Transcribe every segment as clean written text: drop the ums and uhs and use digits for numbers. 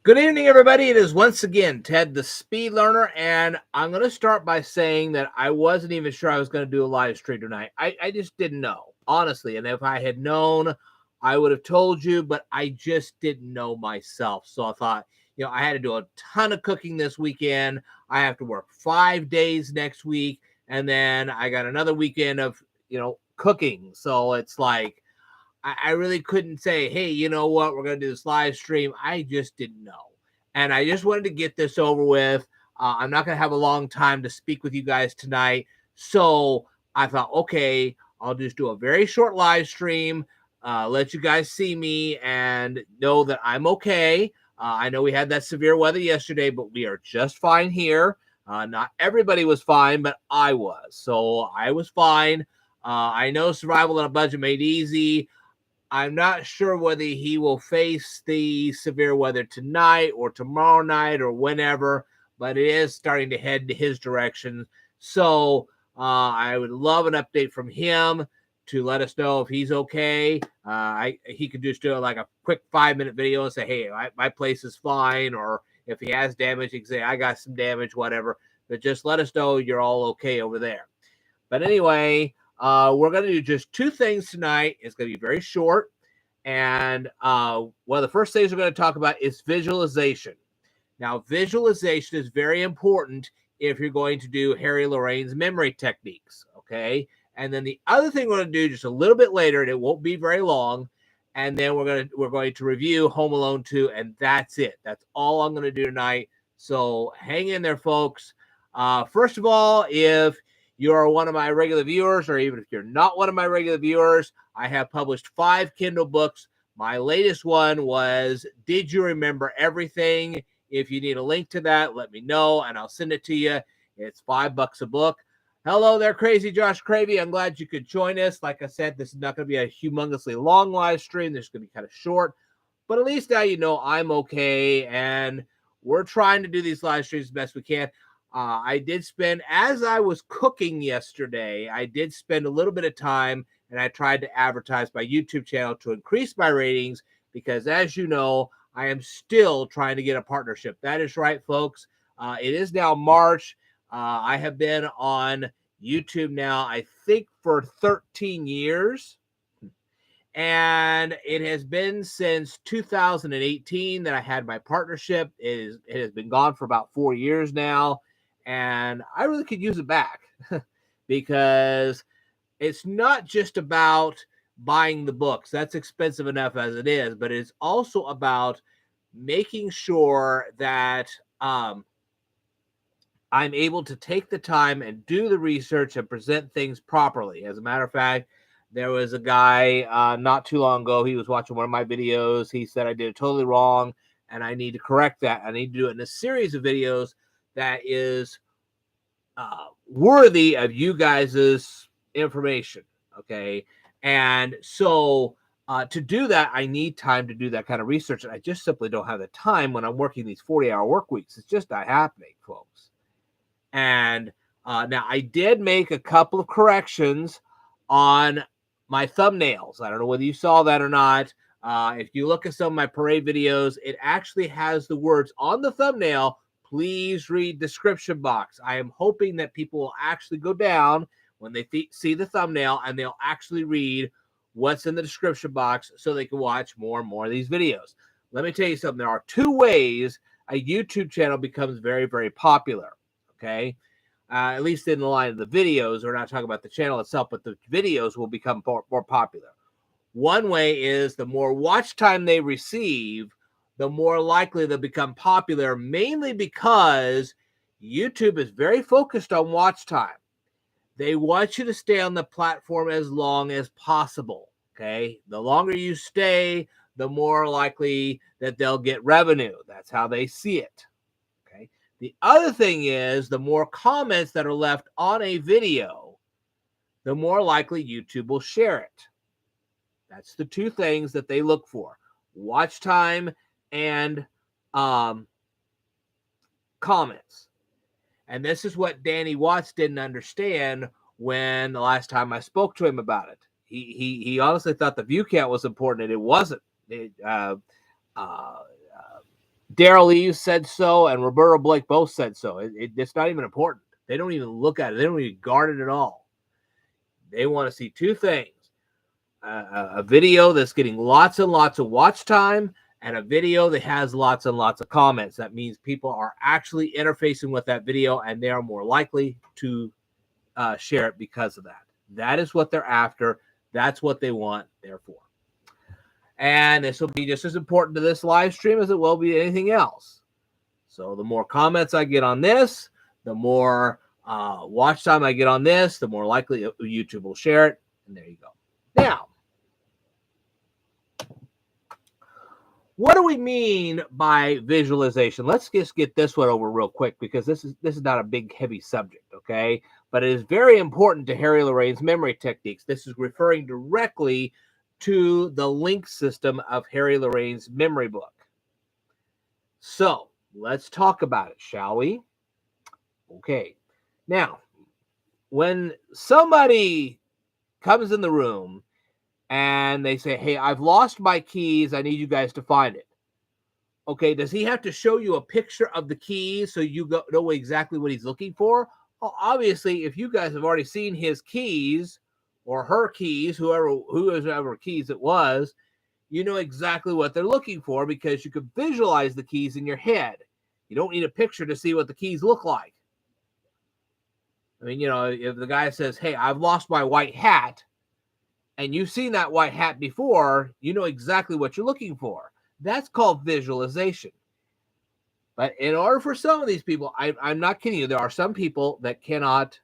Good evening, everybody. It is once again Ted the Speed Learner, and I'm going to start by saying that I wasn't even sure I was going to do a live stream tonight. I just didn't know, honestly. And if I had known, I would have told you, but I just didn't know myself. So I thought, I had to do a ton of cooking this weekend. I have to work 5 days next week, and then I got another weekend of, cooking. So it's like, I really couldn't say, hey, you know what, we're going to do this live stream. I just didn't know. And I just wanted to get this over with. I'm not going to have a long time to speak with you guys tonight. So I thought, okay, I'll just do a very short live stream, let you guys see me and know that I'm okay. I know we had that severe weather yesterday, but we are just fine here. Not everybody was fine, but I was. So I was fine. I know survival on a budget made easy. I'm not sure whether he will face the severe weather tonight or tomorrow night or whenever, but it is starting to head to his direction. So I would love an update from him to let us know if he's okay. He could just do like a quick 5-minute video and say, hey, my place is fine. Or if he has damage, he can say, I got some damage, whatever. But just let us know you're all okay over there. But anyway, we're going to do just 2 things tonight. It's going to be very short. And one of the first things we're going to talk about is visualization. Now, visualization is very important if you're going to do Harry Lorayne's memory techniques, okay? And then the other thing we're going to do just a little bit later, and it won't be very long, and then we're going to review Home Alone 2, and that's it. That's all I'm going to do tonight. So hang in there, folks. First of all, if you are one of my regular viewers, or even if you're not one of my regular viewers, I have published 5 Kindle books. My latest one was Did You Remember Everything? If you need a link to that, let me know, and I'll send it to you. It's $5 a book. Hello there, Crazy Josh Cravey. I'm glad you could join us. Like I said, this is not going to be a humongously long live stream. This is going to be kind of short. But at least now you know I'm okay, and we're trying to do these live streams as best we can. I did spend, as I was cooking yesterday, I did spend a little bit of time, and I tried to advertise my YouTube channel to increase my ratings because, as you know, I am still trying to get a partnership. That is right, folks. It is now March. I have been on YouTube now, I think, for 13 years. And it has been since 2018 that I had my partnership. It has been gone for about 4 years now. And I really could use it back because it's not just about buying the books. That's expensive enough as it is, but it's also about making sure that I'm able to take the time and do the research and present things properly. As a matter of fact, there was a guy not too long ago. He was watching one of my videos. He said I did it totally wrong, and I need to correct that. I need to do it in a series of videos that is worthy of you guys' information. Okay. And so to do that, I need time to do that kind of research. And I just simply don't have the time when I'm working these 40-hour work weeks. It's just not happening, folks. And now I did make a couple of corrections on my thumbnails. I don't know whether you saw that or not. If you look at some of my parade videos, it actually has the words on the thumbnail, please read description box. I am hoping that people will actually go down when they see the thumbnail and they'll actually read what's in the description box so they can watch more and more of these videos. Let me tell you something. There are 2 ways a YouTube channel becomes very, very popular. Okay. At least in the line of the videos. We're not talking about the channel itself, but the videos will become more popular. One way is the more watch time they receive, the more likely they'll become popular, mainly because YouTube is very focused on watch time. They want you to stay on the platform as long as possible. Okay. The longer you stay, the more likely that they'll get revenue. That's how they see it. Okay. The other thing is the more comments that are left on a video, the more likely YouTube will share it. That's the 2 things that they look for: watch time and comments. And this is what Danny Watts didn't understand when the last time I spoke to him about it. He honestly thought the view count was important, and it wasn't. Daryl Eve said so, and Roberta Blake both said so. It's not even important. They don't even look at it. They don't even guard it at all. They want to see two things. A video that's getting lots and lots of watch time, and a video that has lots and lots of comments. That means people are actually interfacing with that video, and they are more likely to share it because of that. That is what they're after. That's what they want, therefore. And this will be just as important to this live stream as it will be anything else. So the more comments I get on this, the more watch time I get on this, the more likely YouTube will share it. And there you go. Now, what do we mean by visualization? Let's just get this one over real quick, because this is not a big, heavy subject, okay? But it is very important to Harry Lorayne's memory techniques. This is referring directly to the link system of Harry Lorayne's memory book. So let's talk about it, shall we? Okay. Now, when somebody comes in the room and they say, hey, I've lost my keys, I need you guys to find it. Okay, does he have to show you a picture of the keys so you know exactly what he's looking for? Well, obviously, if you guys have already seen his keys or her keys, whoever keys it was, you know exactly what they're looking for because you could visualize the keys in your head. You don't need a picture to see what the keys look like. I mean, if the guy says, hey, I've lost my white hat, and you've seen that white hat before, you know exactly what you're looking for. That's called visualization. But in order for some of these people, I'm not kidding you, there are some people that cannot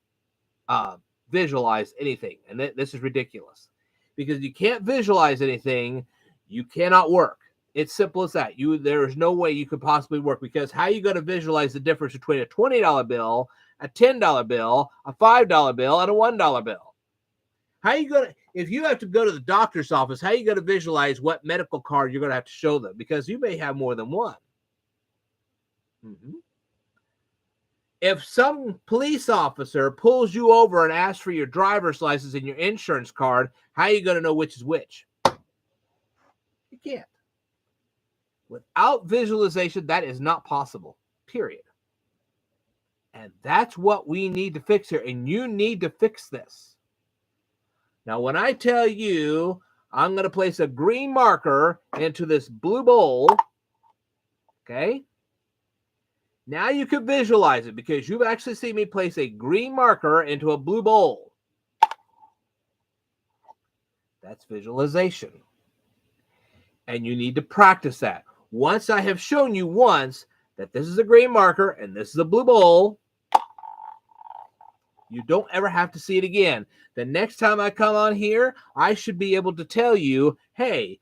visualize anything. And this is ridiculous. Because you can't visualize anything, you cannot work. It's simple as that. There is no way you could possibly work, because how are you going to visualize the difference between a $20 bill, a $10 bill, a $5 bill, and a $1 bill? How are you going to, if you have to go to the doctor's office, how are you going to visualize what medical card you're going to have to show them? Because you may have more than one. If some police officer pulls you over and asks for your driver's license and your insurance card, how are you going to know which is which? You can't. Without visualization, that is not possible, period. And that's what we need to fix here, and you need to fix this. Now, when I tell you I'm going to place a green marker into this blue bowl, okay? Now you can visualize it, because you've actually seen me place a green marker into a blue bowl. That's visualization. And you need to practice that. Once I have shown you once that this is a green marker and this is a blue bowl, you don't ever have to see it again. The next time I come on here, I should be able to tell you, hey,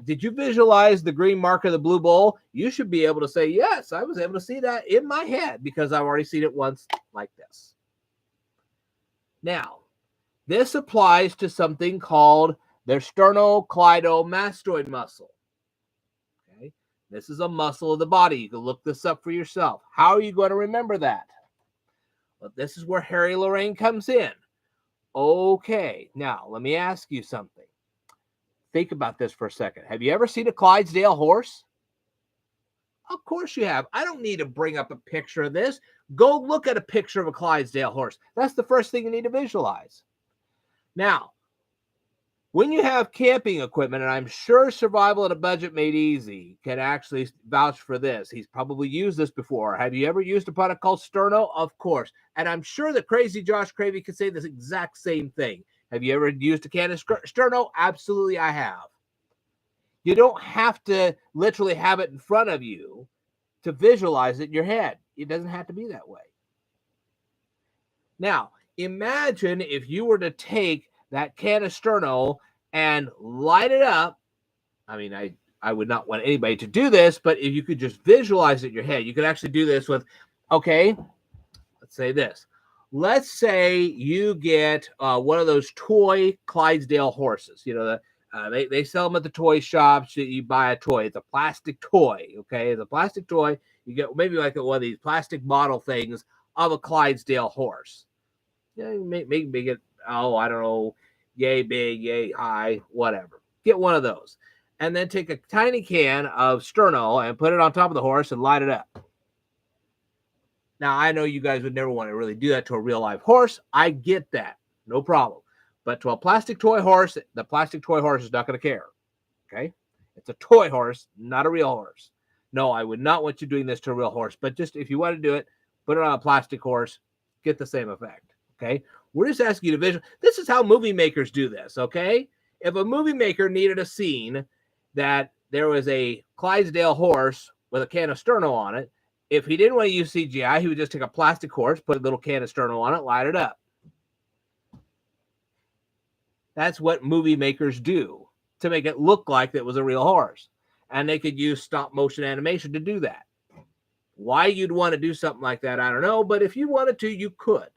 did you visualize the green marker, the blue bowl? You should be able to say, yes, I was able to see that in my head because I've already seen it once like this. Now, this applies to something called the sternocleidomastoid muscle. Okay, this is a muscle of the body. You can look this up for yourself. How are you going to remember that? Well, this is where Harry Lorayne comes in. Okay, now let me ask you something. Think about this for a second. Have you ever seen a Clydesdale horse? Of course you have. I don't need to bring up a picture of this. Go look at a picture of a Clydesdale horse. That's the first thing you need to visualize. Now, when you have camping equipment, and I'm sure Survival at a Budget Made Easy can actually vouch for this. He's probably used this before. Have you ever used a product called Sterno? Of course. And I'm sure that Crazy Josh Cravey could say this exact same thing. Have you ever used a can of Sterno? Absolutely, I have. You don't have to literally have it in front of you to visualize it in your head. It doesn't have to be that way. Now, imagine if you were to take that can of Sterno and light it up. I mean, I would not want anybody to do this, but if you could just visualize it in your head, you could actually do this with, okay, let's say this. Let's say you get one of those toy Clydesdale horses. You know, they sell them at the toy shops. You buy a toy. It's a plastic toy, okay? It's a plastic toy. You get maybe like one of these plastic model things of a Clydesdale horse. Yeah, maybe get, I don't know, yay big, yay high, whatever. Get one of those. and then take a tiny can of Sterno and put it on top of the horse and light it up. Now, I know you guys would never want to really do that to a real live horse. I get that. No problem. But to a plastic toy horse, the plastic toy horse is not going to care. Okay? It's a toy horse, not a real horse. No, I would not want you doing this to a real horse. But just if you want to do it, put it on a plastic horse, get the same effect. Okay? We're just asking you to visualize. This is how movie makers do this. Okay? If a movie maker needed a scene that there was a Clydesdale horse with a can of Sterno on it, if he didn't want to use CGI, he would just take a plastic horse, put a little can of Sterno on it, light it up. That's what movie makers do to make it look like it was a real horse. And they could use stop motion animation to do that. Why you'd want to do something like that, I don't know. But if you wanted to, you could.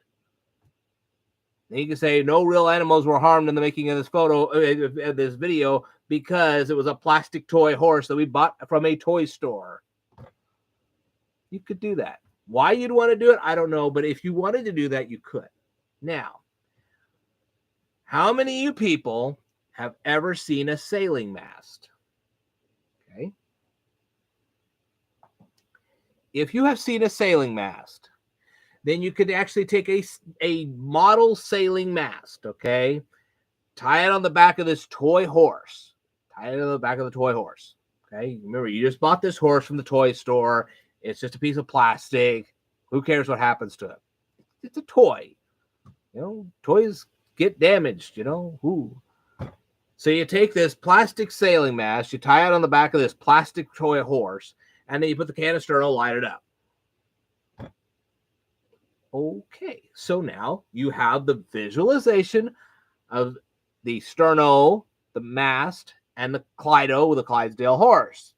And you can say no real animals were harmed in the making of this this video, because it was a plastic toy horse that we bought from a toy store. You could do that. Why you'd want to do it, I don't know. But if you wanted to do that, you could. Now, how many of you people have ever seen a sailing mast? Okay. If you have seen a sailing mast, then you could actually take a model sailing mast, okay? Tie it on the back of this toy horse. Tie it on the back of the toy horse, okay? Remember, you just bought this horse from the toy store. It's just a piece of plastic. Who cares what happens to it? It's a toy. You know, toys get damaged, you know. Ooh. So you take this plastic sailing mast, you tie it on the back of this plastic toy horse, and then you put the can of Sterno, light it up. Okay, so now you have the visualization of the Sterno, the mast, and the Clydo with the Clydesdale horse.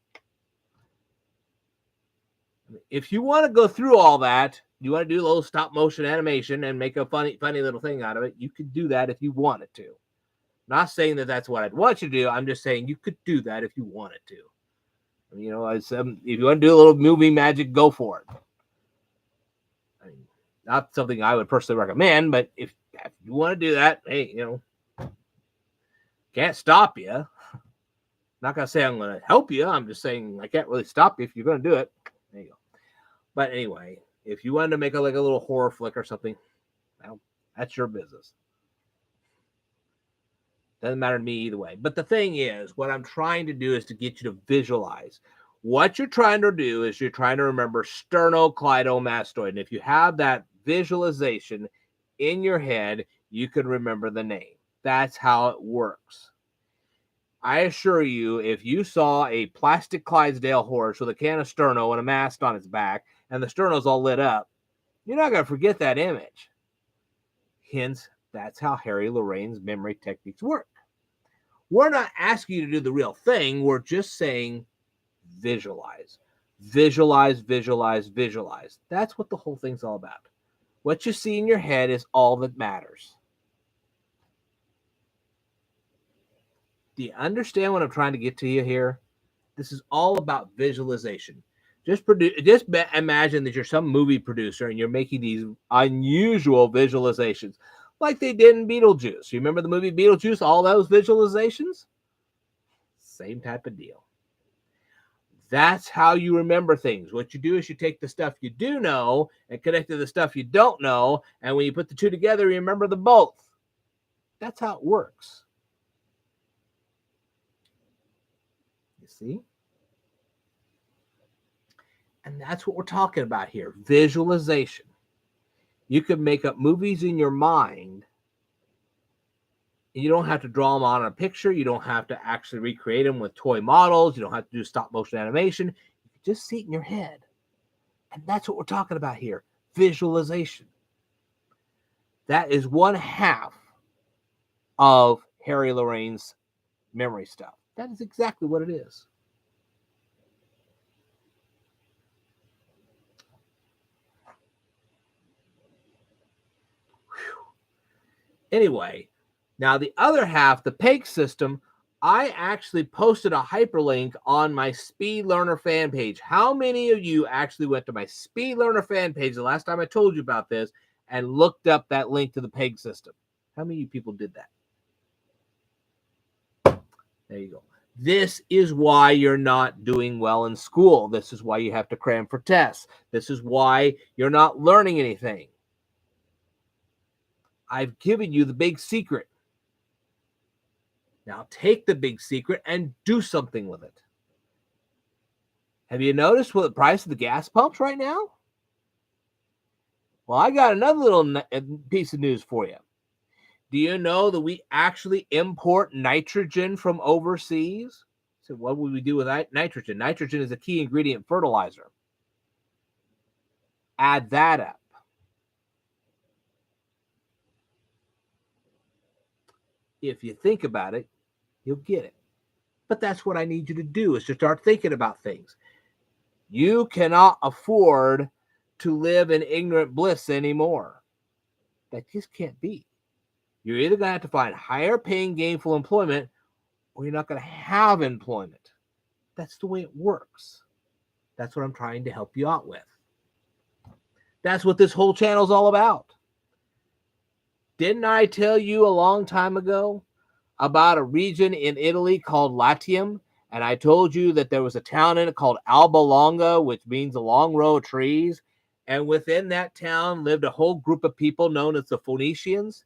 If you want to go through all that, you want to do a little stop motion animation and make a funny little thing out of it, you could do that if you wanted to. Not saying that that's what I'd want you to do. I'm just saying you could do that if you wanted to. You know, if you want to do a little movie magic, go for it. I mean, not something I would personally recommend, but if you want to do that, hey, you know, can't stop you. Not going to say I'm going to help you. I'm just saying I can't really stop you if you're going to do it. There you go. But anyway, if you wanted to make a little horror flick or something, well, that's your business. Doesn't matter to me either way. But the thing is, what I'm trying to do is to get you to visualize. What you're trying to do is you're trying to remember Sternocleidomastoid. And if you have that visualization in your head, you can remember the name. That's how it works. I assure you, if you saw a plastic Clydesdale horse with a can of Sterno and a mast on its back, and the Sterno's all lit up, you're not going to forget that image. Hence, that's how Harry Lorayne's memory techniques work. We're not asking you to do the real thing. We're just saying visualize. Visualize, visualize, visualize. That's what the whole thing's all about. What you see in your head is all that matters. Do you understand what I'm trying to get to you here? This is all about visualization. Just imagine that you're some movie producer and you're making these unusual visualizations like they did in Beetlejuice. You remember the movie Beetlejuice, all those visualizations? Same type of deal. That's how you remember things. What you do is you take the stuff you do know and connect to the stuff you don't know, and when you put the two together, you remember them both. That's how it works. You see? And that's what we're talking about here, visualization. You can make up movies in your mind. You don't have to draw them on a picture. You don't have to actually recreate them with toy models. You don't have to do stop motion animation. You can just see it in your head. And that's what we're talking about here, visualization. That is one half of Harry Lorayne's memory stuff. That is exactly what it is. Anyway, now the other half, the PEG system, I actually posted a hyperlink on my Speed Learner fan page. How many of you actually went to my Speed Learner fan page the last time I told you about this and looked up that link to the PEG system? How many of you people did that? There you go. This is why you're not doing well in school. This is why you have to cram for tests. This is why you're not learning anything. I've given you the big secret. Now take the big secret and do something with it. Have you noticed what the price of the gas pumps right now? Well, I got another little piece of news for you. Do you know that we actually import nitrogen from overseas? So what would we do with nitrogen? Nitrogen is a key ingredient fertilizer. Add that up. If you think about it, you'll get it. But that's what I need you to do, is to start thinking about things. You cannot afford to live in ignorant bliss anymore. That just can't be. You're either going to have to find higher paying gainful employment, or you're not going to have employment. That's the way it works. That's what I'm trying to help you out with. That's what this whole channel is all about. Didn't I tell you a long time ago about a region in Italy called Latium? And I told you that there was a town in it called Alba Longa, which means a long row of trees. And within that town lived a whole group of people known as the Phoenicians.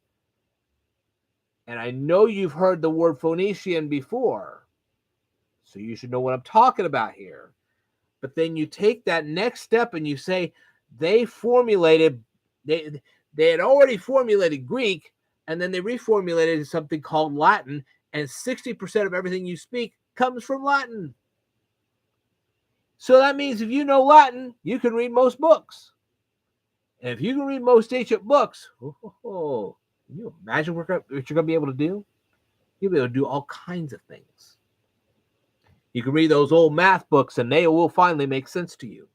And I know you've heard the word Phoenician before, so you should know what I'm talking about here. But then you take that next step and you say they had already formulated Greek, and then they reformulated something called Latin, and 60% of everything you speak comes from Latin. So that means if you know Latin, you can read most books. And if you can read most ancient books, can you imagine what you're going to be able to do? You'll be able to do all kinds of things. You can read those old math books, and they will finally make sense to you.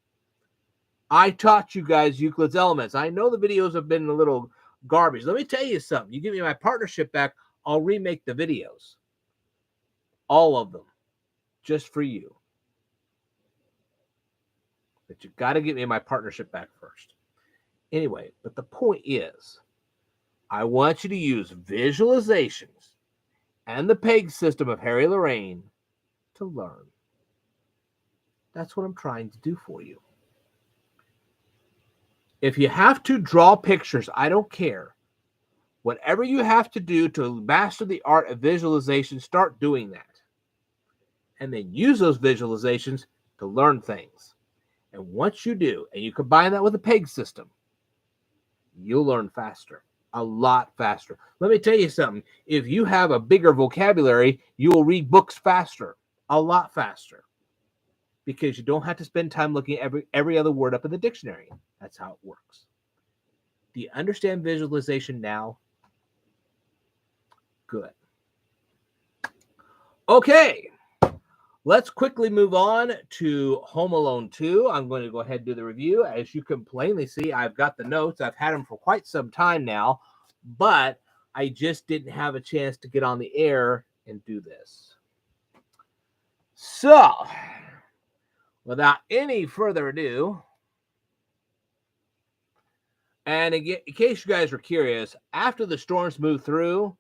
I taught you guys Euclid's Elements. I know the videos have been a little garbage. Let me tell you something. You give me my partnership back, I'll remake the videos. All of them. Just for you. But you got to get me my partnership back first. Anyway, but the point is, I want you to use visualizations and the PEG system of Harry Lorayne to learn. That's what I'm trying to do for you. If you have to draw pictures, I don't care. Whatever you have to do to master the art of visualization, start doing that. And then use those visualizations to learn things. And once you do, and you combine that with a PEG system, you'll learn faster, a lot faster. Let me tell you something. If you have a bigger vocabulary, you will read books faster, a lot faster, because you don't have to spend time looking at every other word up in the dictionary. That's how it works. Do you understand visualization now? Good. Okay. Let's quickly move on to Home Alone 2. I'm going to go ahead and do the review. As you can plainly see, I've got the notes. I've had them for quite some time now, but I just didn't have a chance to get on the air and do this. So, without any further ado, and in case you guys were curious, after the storms moved through,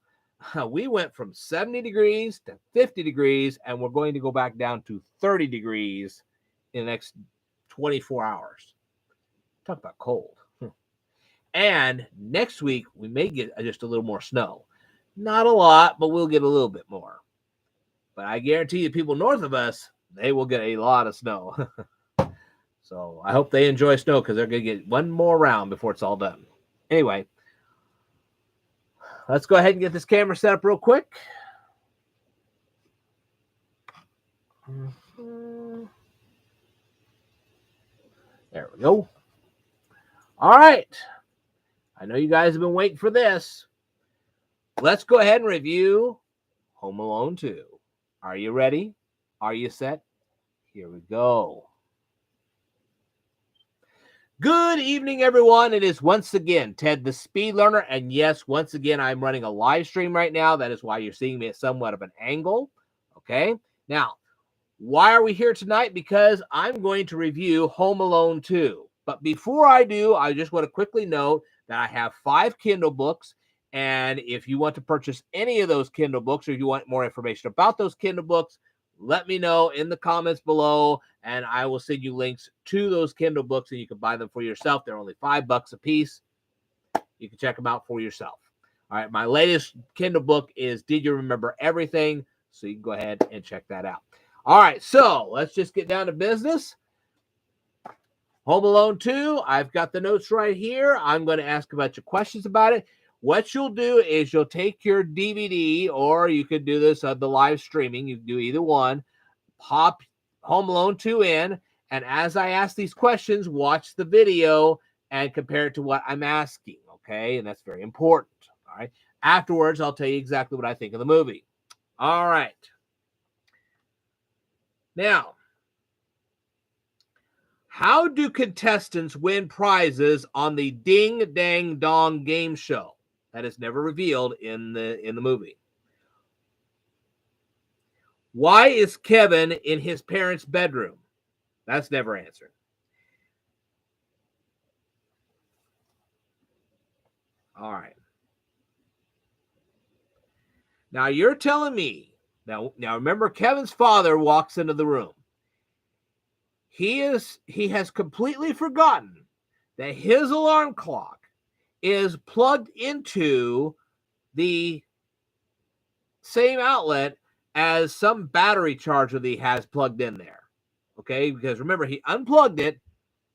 we went from 70 degrees to 50 degrees, and we're going to go back down to 30 degrees in the next 24 hours. Talk about cold. And next week, we may get just a little more snow. Not a lot, but we'll get a little bit more. But I guarantee you, people north of us, they will get a lot of snow. So I hope they enjoy snow, because they're going to get one more round before it's all done. Anyway, let's go ahead and get this camera set up real quick. There we go. All right. I know you guys have been waiting for this. Let's go ahead and review Home Alone 2. Are you ready? Are you set? Here we go. Good evening, everyone. It is once again Ted the Speed Learner. And yes, once again, I'm running a live stream right now. That is why you're seeing me at somewhat of an angle. Okay. Now, why are we here tonight? Because I'm going to review Home Alone 2. But before I do, I just want to quickly note that I have 5 Kindle books. And if you want to purchase any of those Kindle books, or if you want more information about those Kindle books, let me know in the comments below, and I will send you links to those Kindle books, and you can buy them for yourself. They're only $5 a piece. You can check them out for yourself. All right, my latest Kindle book is Did You Remember Everything? So you can go ahead and check that out. All right, so let's just get down to business. Home Alone 2, I've got the notes right here. I'm going to ask a bunch of questions about it. What you'll do is you'll take your DVD, or you could do this on the live streaming. You can do either one. Pop Home Alone 2 in, and as I ask these questions, watch the video and compare it to what I'm asking, okay? And that's very important, all right? Afterwards, I'll tell you exactly what I think of the movie. All right. Now, how do contestants win prizes on the Ding Dang Dong game show? That is never revealed in the movie. Why is Kevin in his parents' bedroom? That's never answered. All right. Now you're telling me, now remember, Kevin's father walks into the room. He has completely forgotten that his alarm clock is plugged into the same outlet as some battery charger that he has plugged in there. Okay, because remember, he unplugged it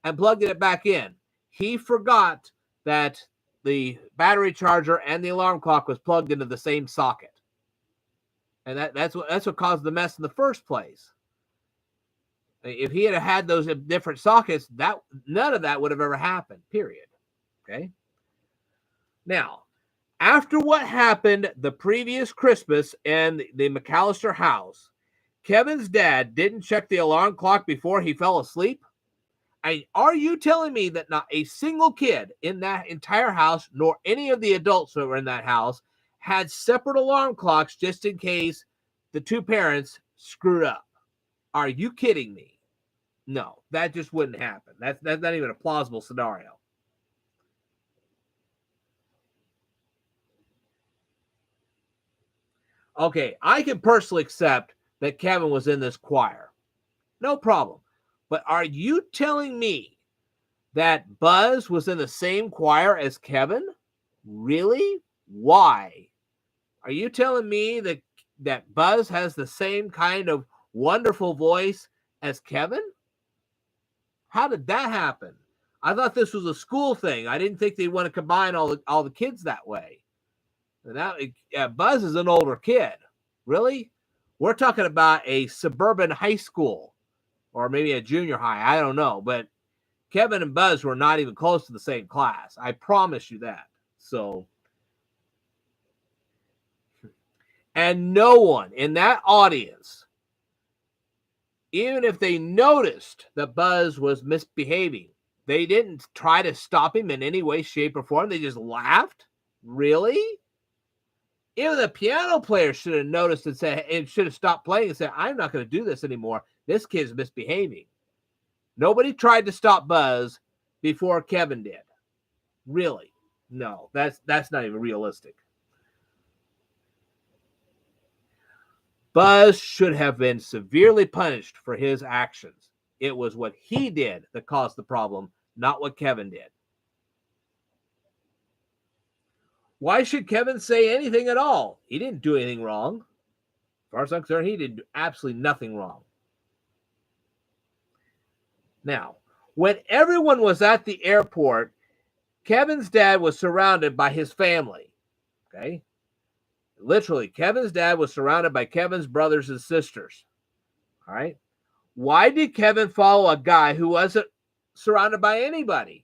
and plugged it back in. He forgot that the battery charger and the alarm clock was plugged into the same socket. And that's what caused the mess in the first place. If he had those different sockets, none of that would have ever happened, period. Okay? Now, after what happened the previous Christmas in the McAllister house, Kevin's dad didn't check the alarm clock before he fell asleep? Are you telling me that not a single kid in that entire house, nor any of the adults that were in that house, had separate alarm clocks just in case the two parents screwed up? Are you kidding me? No, that just wouldn't happen. That's not even a plausible scenario. Okay, I can personally accept that Kevin was in this choir. No problem. But are you telling me that Buzz was in the same choir as Kevin? Really? Why? Are you telling me that Buzz has the same kind of wonderful voice as Kevin? How did that happen? I thought this was a school thing. I didn't think they'd want to combine all the kids that way. And Buzz is an older kid. Really? We're talking about a suburban high school or maybe a junior high. I don't know. But Kevin and Buzz were not even close to the same class. I promise you that. So, and no one in that audience, even if they noticed that Buzz was misbehaving, they didn't try to stop him in any way, shape, or form. They just laughed. Really? Even the piano player should have noticed and should have stopped playing and said, I'm not going to do this anymore. This kid's misbehaving. Nobody tried to stop Buzz before Kevin did. Really? No, that's not even realistic. Buzz should have been severely punished for his actions. It was what he did that caused the problem, not what Kevin did. Why should Kevin say anything at all? He didn't do anything wrong. As far as I'm concerned, he did absolutely nothing wrong. Now, when everyone was at the airport, Kevin's dad was surrounded by his family. Okay? Literally, Kevin's dad was surrounded by Kevin's brothers and sisters. All right? Why did Kevin follow a guy who wasn't surrounded by anybody?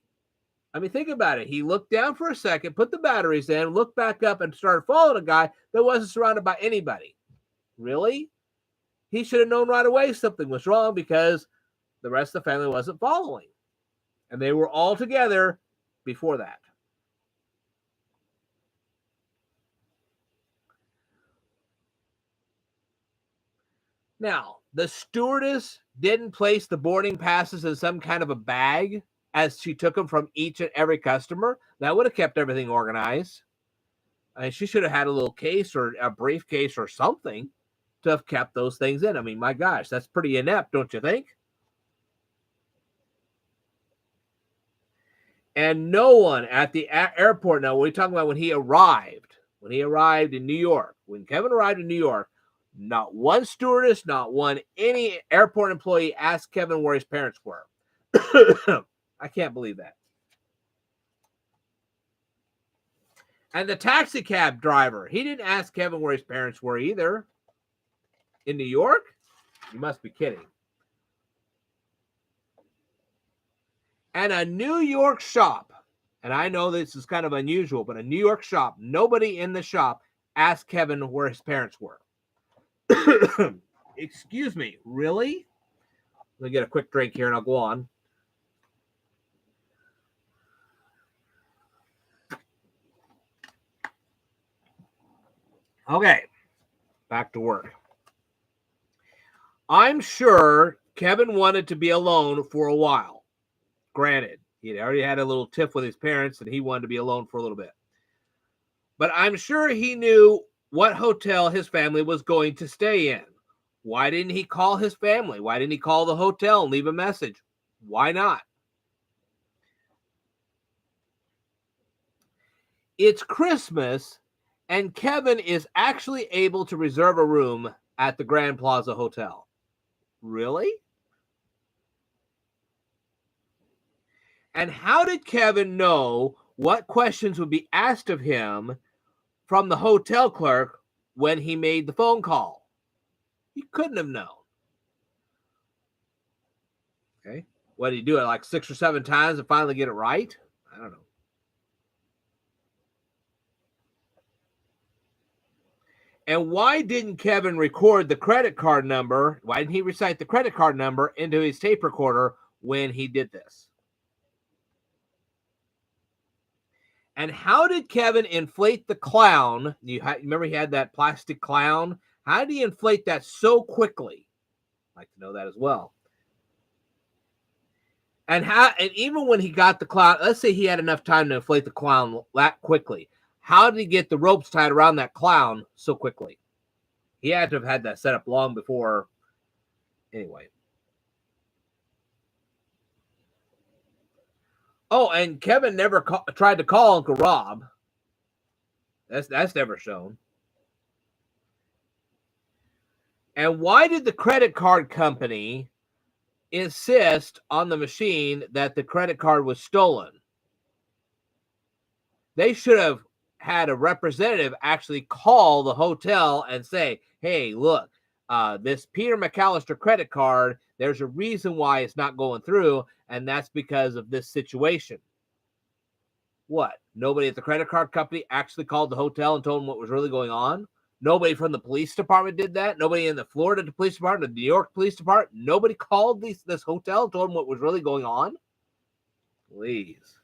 I mean, think about it. He looked down for a second, put the batteries in, looked back up, and started following a guy that wasn't surrounded by anybody. Really? He should have known right away something was wrong because the rest of the family wasn't following. And they were all together before that. Now, the stewardess didn't place the boarding passes in some kind of a bag as she took them from each and every customer. That would have kept everything organized. And she should have had a little case or a briefcase or something to have kept those things in. I mean, my gosh, that's pretty inept, don't you think? And no one at the airport, now we're talking about when he arrived in New York, when Kevin arrived in New York, not one stewardess, not one any airport employee asked Kevin where his parents were. I can't believe that. And the taxi cab driver, he didn't ask Kevin where his parents were either. In New York? You must be kidding. And a New York shop, and I know this is kind of unusual, but a New York shop, nobody in the shop asked Kevin where his parents were. Excuse me, really? Let me get a quick drink here and I'll go on. Okay, back to work. I'm sure Kevin wanted to be alone for a while. Granted, he already had a little tiff with his parents and he wanted to be alone for a little bit. But I'm sure he knew what hotel his family was going to stay in. Why didn't he call his family? Why didn't he call the hotel and leave a message? Why not? It's Christmas, and Kevin is actually able to reserve a room at the Grand Plaza Hotel. Really? And how did Kevin know what questions would be asked of him from the hotel clerk when he made the phone call? He couldn't have known. Okay. What did he do it like 6 or 7 times and finally get it right? I don't know. And why didn't Kevin record the credit card number? Why didn't he recite the credit card number into his tape recorder when he did this? And how did Kevin inflate the clown? Remember he had that plastic clown? How did he inflate that so quickly? I'd like to know that as well. And even when he got the clown, let's say he had enough time to inflate the clown that quickly. How did he get the ropes tied around that clown so quickly? He had to have had that set up long before. Anyway. Oh, and Kevin never tried to call Uncle Rob. That's never shown. And why did the credit card company insist on the machine that the credit card was stolen? They should have had a representative actually call the hotel and say, hey, look, this Peter McAllister credit card, there's a reason why it's not going through, and that's because of this situation. What? Nobody at the credit card company actually called the hotel and told them what was really going on? Nobody from the police department did that? Nobody in the Florida police department, the New York police department? Nobody called this hotel and told them what was really going on? Please.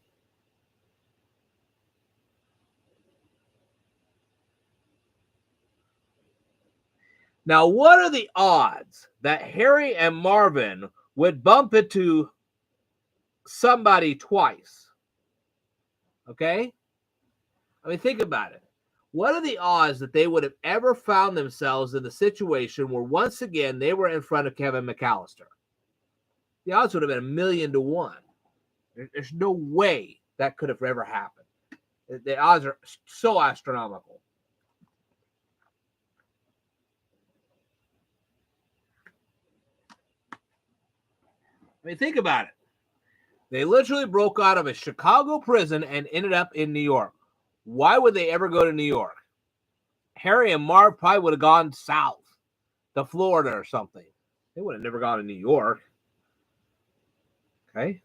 Now, what are the odds that Harry and Marvin would bump into somebody twice? Okay? I mean, think about it. What are the odds that they would have ever found themselves in the situation where once again they were in front of Kevin McAllister? The odds would have been 1,000,000 to 1. There's no way that could have ever happened. The odds are so astronomical. I mean, think about it. They literally broke out of a Chicago prison and ended up in New York. Why would they ever go to New York? Harry and Marv probably would have gone south to Florida or something. They would have never gone to New York. Okay.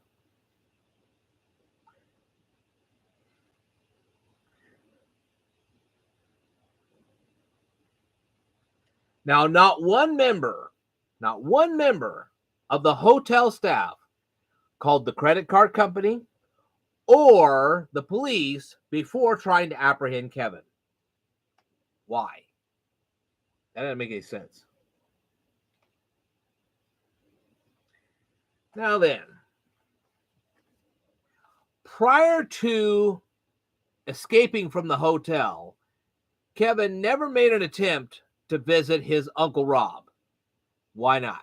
Now, not one member of the hotel staff called the credit card company or the police before trying to apprehend Kevin. Why? That doesn't make any sense. Now then, prior to escaping from the hotel, Kevin never made an attempt to visit his Uncle Rob. Why not?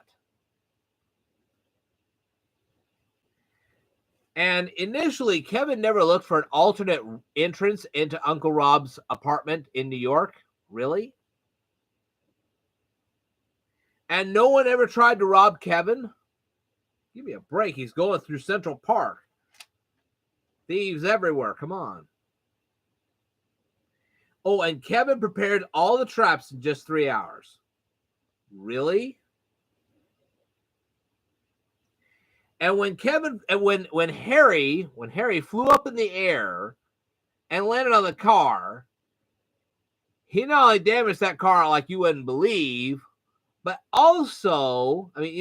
And initially, Kevin never looked for an alternate entrance into Uncle Rob's apartment in New York. Really? And no one ever tried to rob Kevin? Give me a break. He's going through Central Park. Thieves everywhere. Come on. Oh, and Kevin prepared all the traps in just 3 hours. Really? And when Harry flew up in the air and landed on the car, he not only damaged that car like you wouldn't believe, but also, I mean,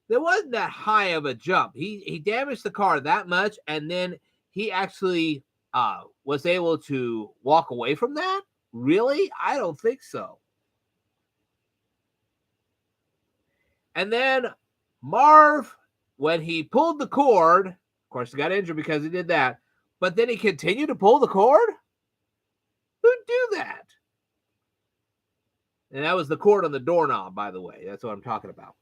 there wasn't that high of a jump. He damaged the car that much, and then he actually was able to walk away from that? Really? I don't think so. And then Marv, when he pulled the cord, of course, he got injured because he did that, but then he continued to pull the cord? Who'd do that? And that was the cord on the doorknob, by the way. That's what I'm talking about.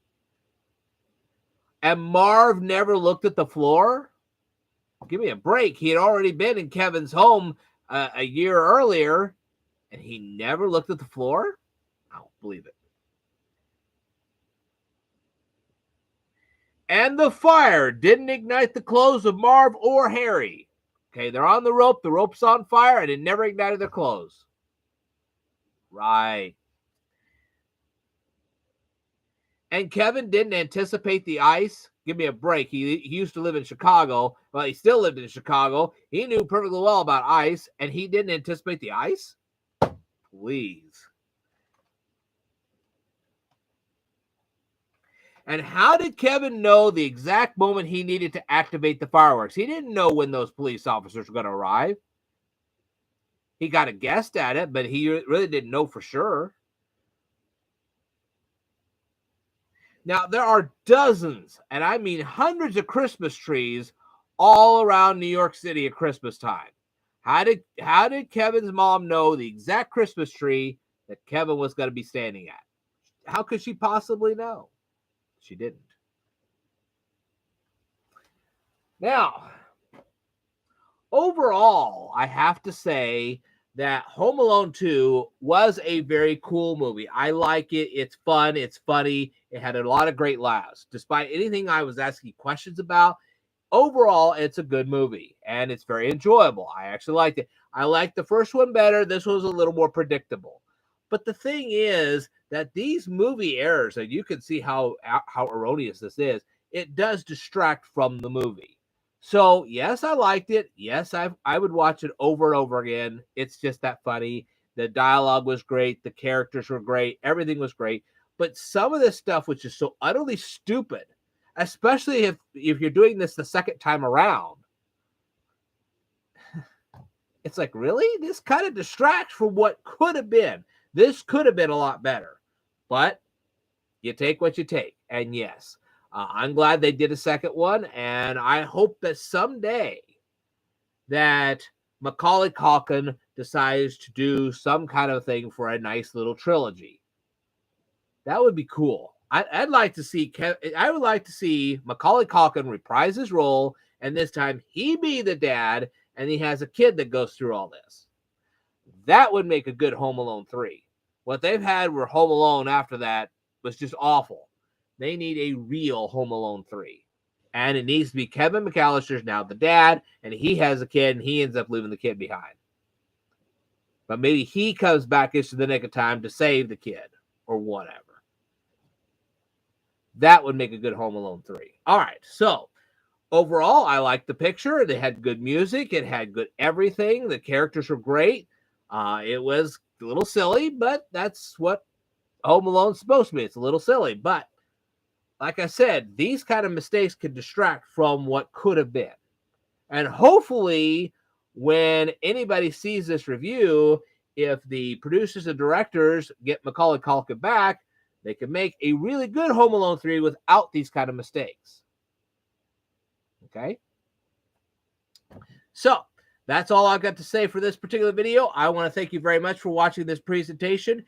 And Marv never looked at the floor? Give me a break. He had already been in Kevin's home a year earlier, and he never looked at the floor? I don't believe it. And the fire didn't ignite the clothes of Marv or Harry. Okay, they're on the rope. The rope's on fire, and it never ignited their clothes. Right. And Kevin didn't anticipate the ice. Give me a break. He used to live in Chicago. Well, he still lived in Chicago. He knew perfectly well about ice, and he didn't anticipate the ice? Please. And how did Kevin know the exact moment he needed to activate the fireworks? He didn't know when those police officers were going to arrive. He got a guess at it, but he really didn't know for sure. Now, there are dozens, and I mean hundreds of Christmas trees all around New York City at Christmas time. How did Kevin's mom know the exact Christmas tree that Kevin was going to be standing at? How could she possibly know? She didn't. Now, overall, I have to say that Home Alone 2 was a very cool movie. I like it. It's fun. It's funny. It had a lot of great laughs. Despite anything I was asking questions about, overall, it's a good movie, and it's very enjoyable. I actually liked it. I liked the first one better. This one was a little more predictable. But the thing is that these movie errors, and you can see how erroneous this is, it does distract from the movie. So, yes, I liked it. Yes, I would watch it over and over again. It's just that funny. The dialogue was great. The characters were great. Everything was great. But some of this stuff was just so utterly stupid, especially if you're doing this the second time around. It's like, really? This kind of distracts from what could have been. This could have been a lot better. But you take what you take. And yes, I'm glad they did a second one. And I hope that someday that Macaulay Culkin decides to do some kind of thing for a nice little trilogy. That would be cool. I would like to see Macaulay Culkin reprise his role, and this time he be the dad, and he has a kid that goes through all this. That would make a good Home Alone 3. What they've had with Home Alone after that was just awful. They need a real Home Alone 3. And it needs to be Kevin McAllister's now the dad, and he has a kid, and he ends up leaving the kid behind. But maybe he comes back into the nick of time to save the kid, or whatever. That would make a good Home Alone 3. All right, so overall, I liked the picture. They had good music. It had good everything. The characters were great. It was a little silly, but that's what Home Alone's supposed to be. It's a little silly. But like I said, these kind of mistakes could distract from what could have been. And hopefully, when anybody sees this review, if the producers and directors get Macaulay Culkin back, they can make a really good Home Alone 3 without these kind of mistakes. Okay? So, that's all I've got to say for this particular video. I want to thank you very much for watching this presentation.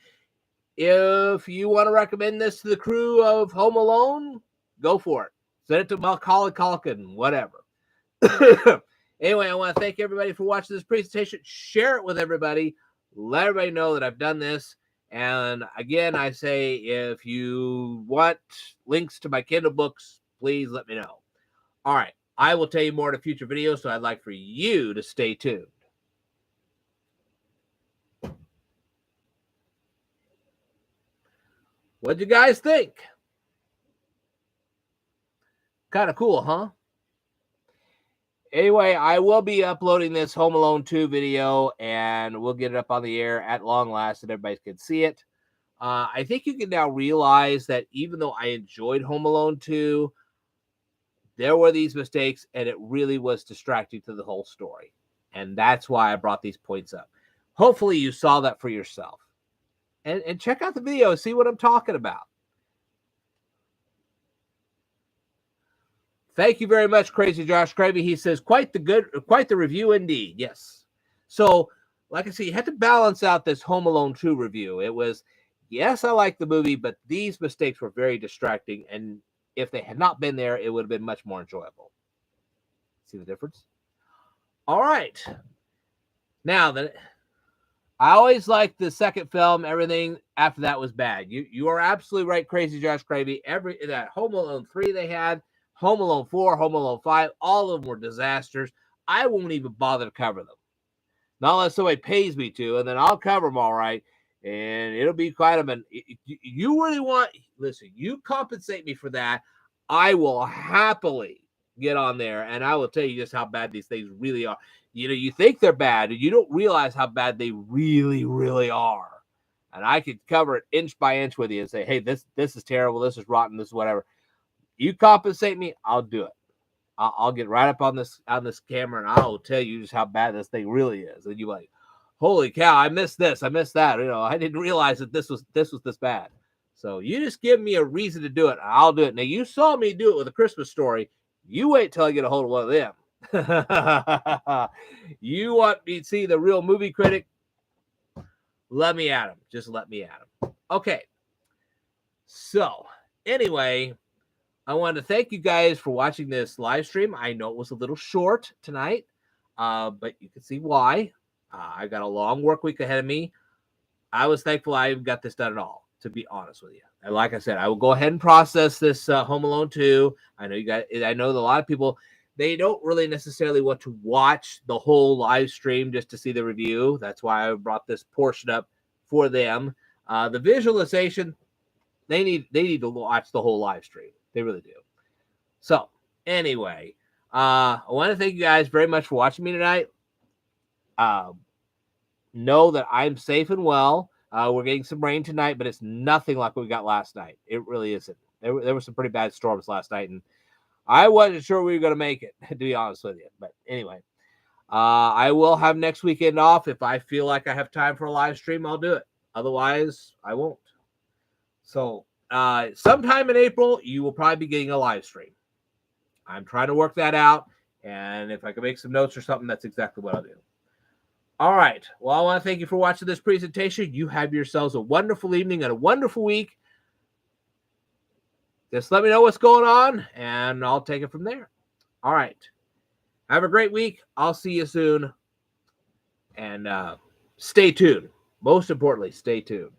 if you want to recommend this to the crew of Home Alone, go for it. Send it to Macaulay Culkin, whatever. Anyway, I want to thank everybody for watching this presentation. Share it with everybody. Let everybody know that I've done this. And again, I say, if you want links to my Kindle books, please let me know. All right. I will tell you more in a future video, so I'd like for you to stay tuned. What'd you guys think? Kind of cool, huh? Anyway, I will be uploading this Home Alone 2 video, and we'll get it up on the air at long last, and everybody can see it. I think you can now realize that even though I enjoyed Home Alone 2, there were these mistakes, and it really was distracting to the whole story. And that's why I brought these points up. Hopefully you saw that for yourself. And check out the video and see what I'm talking about. Thank you very much, Crazy Josh Cravey. He says, quite the review indeed. Yes. So, like I said, you had to balance out this Home Alone 2 review. It was, yes, I like the movie, but these mistakes were very distracting. And if they had not been there, it would have been much more enjoyable. See the difference? All right. Now, I always liked the second film. Everything after that was bad. You are absolutely right, Crazy Josh Cravey. That Home Alone 3 they had, Home Alone 4, Home Alone 5, all of them were disasters. I won't even bother to cover them. Not unless somebody pays me to, and then I'll cover them all right. And it'll be quite a... You really want... Listen, you compensate me for that. I will happily get on there, and I will tell you just how bad these things really are. You think they're bad, and you don't realize how bad they really, really are. And I could cover it inch by inch with you and say, hey, this is terrible, this is rotten, this is whatever. You compensate me, I'll do it. I'll get right up on this camera, and I'll tell you just how bad this thing really is. And you're like, holy cow, I missed this, I missed that. I didn't realize that this was this bad. So you just give me a reason to do it, and I'll do it. Now, you saw me do it with A Christmas Story. You wait till I get a hold of one of them. You want me to see the real movie critic? Let me at him. Just let me at him. Okay. So, anyway, I want to thank you guys for watching this live stream. I know it was a little short tonight, but you can see why. I got a long work week ahead of me. I was thankful I got this done at all, to be honest with you. And like I said, I will go ahead and process this Home Alone 2. I know that a lot of people, they don't really necessarily want to watch the whole live stream just to see the review. That's why I brought this portion up for them. The visualization, they need to watch the whole live stream. They really do. So, anyway, I want to thank you guys very much for watching me tonight. Know that I'm safe and well. We're getting some rain tonight, but it's nothing like what we got last night. It really isn't. There were some pretty bad storms last night, and I wasn't sure we were going to make it, to be honest with you. But anyway, I will have next weekend off. If I feel like I have time for a live stream, I'll do it. Otherwise, I won't. So, sometime in April, you will probably be getting a live stream. I'm trying to work that out, and if I can make some notes or something, that's exactly what I'll do. All right. Well, I want to thank you for watching this presentation. You have yourselves a wonderful evening and a wonderful week. Just let me know what's going on, and I'll take it from there. All right. Have a great week. I'll see you soon. And stay tuned. Most importantly, stay tuned.